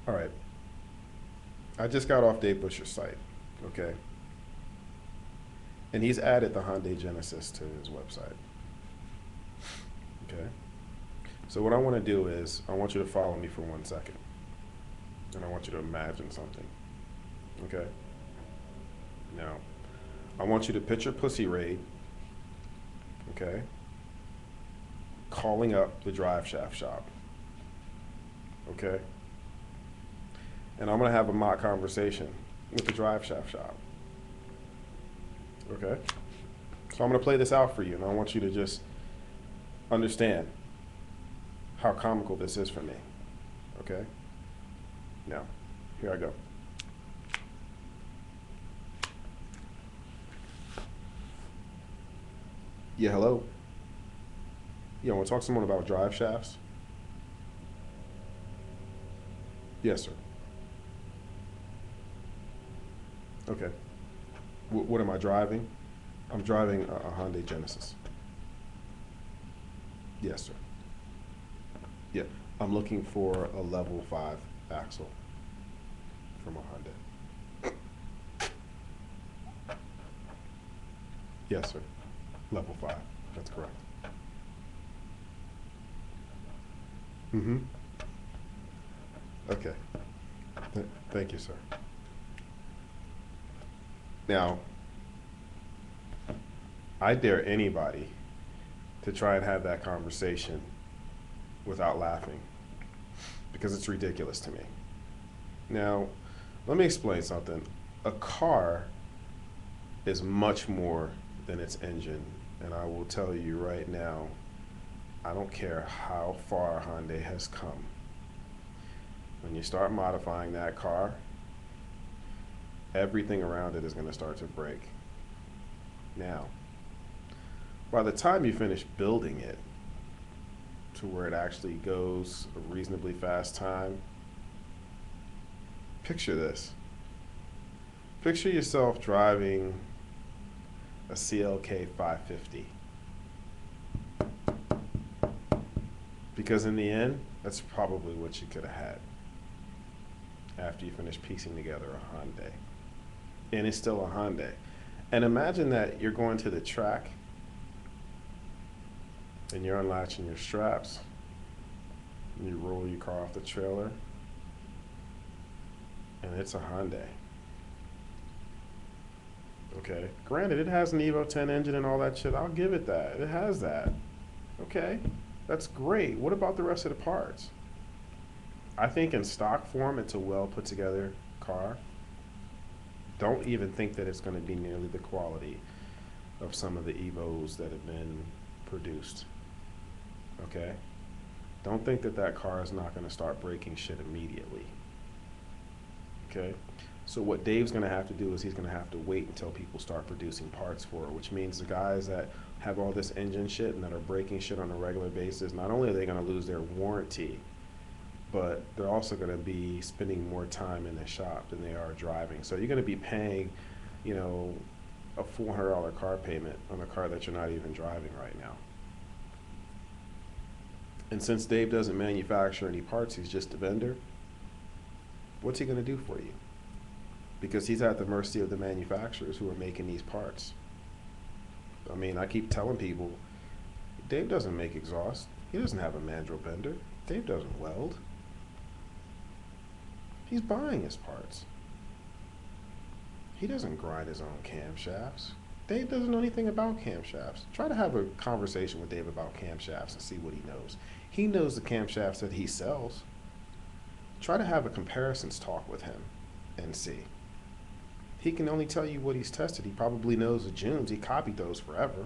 All right. I just got off Dave Buschur's site. Okay. And he's added the Hyundai Genesis to his website. Okay. So what I want to do is I want you to follow me for 1 second. And I want you to imagine something. Okay. Now, I want you to picture Pussy Raid. Okay. Calling up the drive shaft shop. Okay. And I'm going to have a mock conversation with the drive shaft shop. Okay? So I'm going to play this out for you, and I want you to just understand how comical this is for me. Okay? Now, here I go. Yeah, hello? Yeah, I want to talk to someone about drive shafts? Yes, sir. Okay. What am I driving? I'm driving a Hyundai Genesis. Yes, sir. Yeah, I'm looking for a level 5 axle from a Hyundai. Yes, sir. Level 5. That's correct. Mm-hmm. Okay. Thank you, sir. Now, I dare anybody to try and have that conversation without laughing because it's ridiculous to me. Now, let me explain something. A car is much more than its engine, and I will tell you right now, I don't care how far Hyundai has come. When you start modifying that car, everything around it is going to start to break. Now, by the time you finish building it to where it actually goes a reasonably fast time, picture this. Picture yourself driving a CLK 550. Because in the end, that's probably what you could have had after you finish piecing together a Hyundai. And it's still a Hyundai. And imagine that you're going to the track and you're unlatching your straps and you roll your car off the trailer and it's a Hyundai. Okay, granted it has an Evo 10 engine and all that shit, I'll give it that, it has that. Okay, that's great. What about the rest of the parts? I think in stock form it's a well put together car. Don't even think that it's going to be nearly the quality of some of the Evos that have been produced. Okay? Don't think that that car is not going to start breaking shit immediately. Okay? So what Dave's going to have to do is he's going to have to wait until people start producing parts for it, which means the guys that have all this engine shit and that are breaking shit on a regular basis, not only are they going to lose their warranty, but they're also going to be spending more time in the shop than they are driving. So you're going to be paying, you know, a $400 car payment on a car that you're not even driving right now. And since Dave doesn't manufacture any parts, he's just a vendor, what's he going to do for you? Because he's at the mercy of the manufacturers who are making these parts. I mean, I keep telling people, Dave doesn't make exhaust. He doesn't have a mandrel bender. Dave doesn't weld. He's buying his parts. He doesn't grind his own camshafts. Dave doesn't know anything about camshafts. Try to have a conversation with Dave about camshafts and see what he knows. He knows the camshafts that he sells. Try to have a comparisons talk with him and see. He can only tell you what he's tested. He probably knows the Junes. He copied those forever.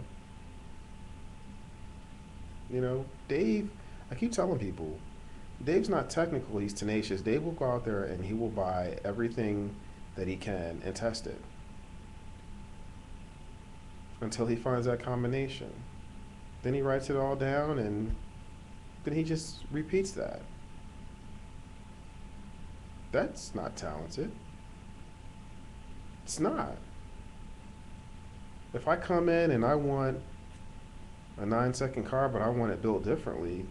You know, Dave, I keep telling people, Dave's not technical, he's tenacious. Dave will go out there and he will buy everything that he can and test it until he finds that combination. Then he writes it all down and then he just repeats that. That's not talented. It's not. If I come in and I want a 9-second car, but I want it built differently,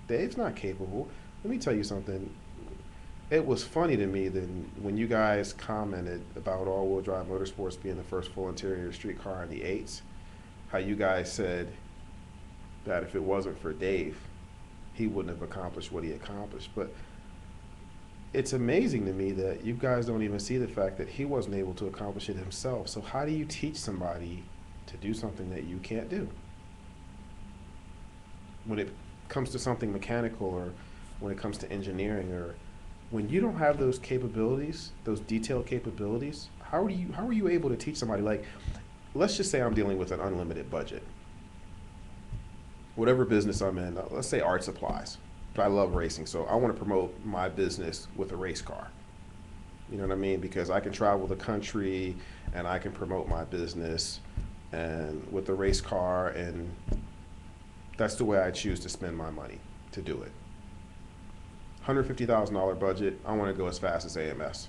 Dave's not capable. Let me tell you something. it was funny to me then when you guys commented about all-wheel drive motorsports being the first full interior street car in the eights, how you guys said that if it wasn't for Dave, he wouldn't have accomplished what he accomplished. But it's amazing to me that you guys don't even see the fact that he wasn't able to accomplish it himself. So how do you teach somebody to do something that you can't do? When it comes to something mechanical, or when it comes to engineering, or when you don't have those capabilities, those detailed capabilities, how are you able to teach somebody? Like, let's just say I'm dealing with an unlimited budget. Whatever business I'm in, let's say art supplies. I love racing, so I want to promote my business with a race car. You know what I mean? Because I can travel the country and I can promote my business and with a race car, and that's the way I choose to spend my money to do it. $150,000 budget, I want to go as fast as AMS.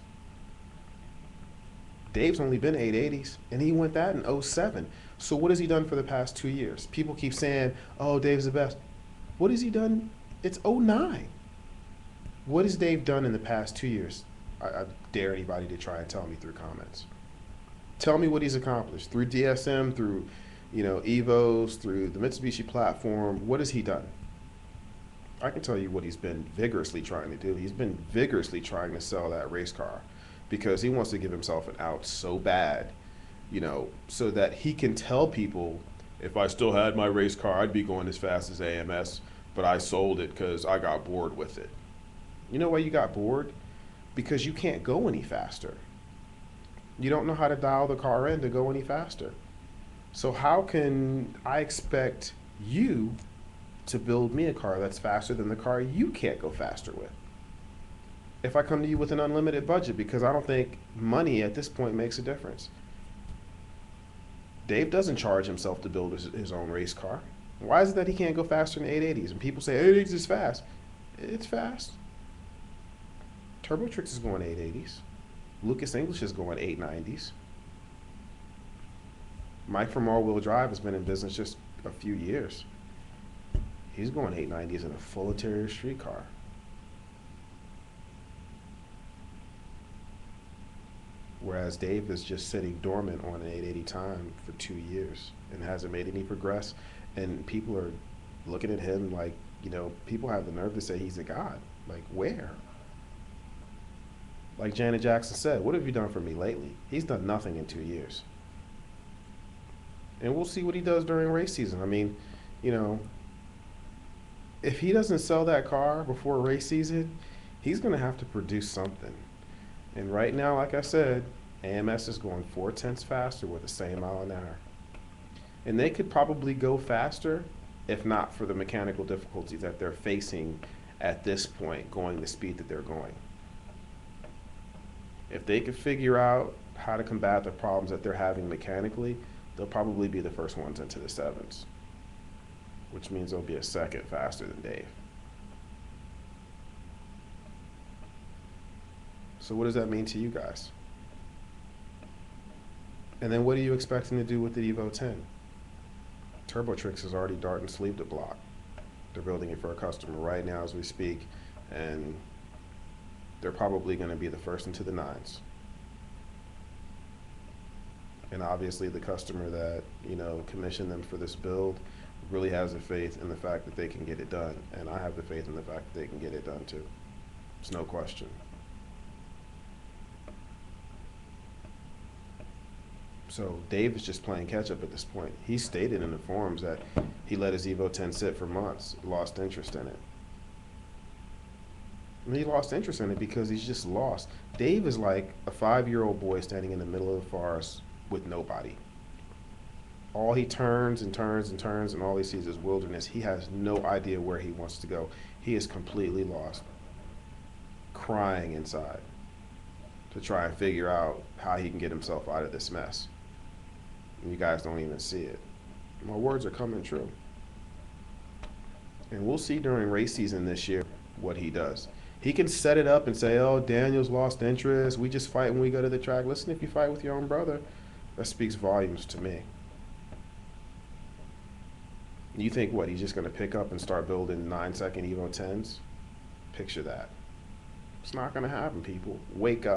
Dave's only been 880s, and he went that in '07. So what has he done for the past 2 years? People keep saying, oh, Dave's the best. What has he done? It's '09. What has Dave done in the past 2 years? I dare anybody to try and tell me through comments. Tell me what he's accomplished through DSM, through Evos, through the Mitsubishi platform. What has he done? I can tell you what he's been vigorously trying to do. He's been vigorously trying to sell that race car because he wants to give himself an out so bad, so that he can tell people, if I still had my race car, I'd be going as fast as AMS, but I sold it because I got bored with it. You know why you got bored? Because you can't go any faster. You don't know how to dial the car in to go any faster. So how can I expect you to build me a car that's faster than the car you can't go faster with? If I come to you with an unlimited budget, because I don't think money at this point makes a difference. Dave doesn't charge himself to build his own race car. Why is it that he can't go faster than 880s? And people say 880s is fast. It's fast. TurboTrix is going 880s. Lucas English is going 890s. Mike from All Wheel Drive has been in business just a few years. He's going 890s in a full interior street car. Whereas Dave is just sitting dormant on an 880 time for 2 years and hasn't made any progress. And people are looking at him like, people have the nerve to say he's a god. Like, where? Like Janet Jackson said, what have you done for me lately? He's done nothing in 2 years. And we'll see what he does during race season. I mean, if he doesn't sell that car before race season, he's going to have to produce something. And right now, like I said, AMS is going 4/10 faster with the same mile an hour. And they could probably go faster if not for the mechanical difficulties that they're facing at this point, going the speed that they're going. If they could figure out how to combat the problems that they're having mechanically, they'll probably be the first ones into the sevens, which means they'll be a second faster than Dave. So what does that mean to you guys? And then what are you expecting to do with the Evo 10? TurboTrix is already darting sleeve to block. They're building it for a customer right now as we speak, and they're probably going to be the first into the nines. And obviously the customer that, commissioned them for this build really has the faith in the fact that they can get it done. And I have the faith in the fact that they can get it done too. It's no question. So Dave is just playing catch up at this point. He stated in the forums that he let his Evo 10 sit for months, lost interest in it. And he lost interest in it because he's just lost. Dave is like a 5-year-old boy standing in the middle of the forest with nobody. All he turns and turns and turns, and all he sees is wilderness. He has no idea where he wants to go. He is completely lost, crying inside to try and figure out how he can get himself out of this mess. And you guys don't even see it. My words are coming true. And we'll see during race season this year what he does. He can set it up and say, oh, Daniel's lost interest. We just fight when we go to the track. Listen, if you fight with your own brother, that speaks volumes to me. You think what, he's just going to pick up and start building 9-second Evo 10s? Picture that. It's not going to happen, people. Wake up.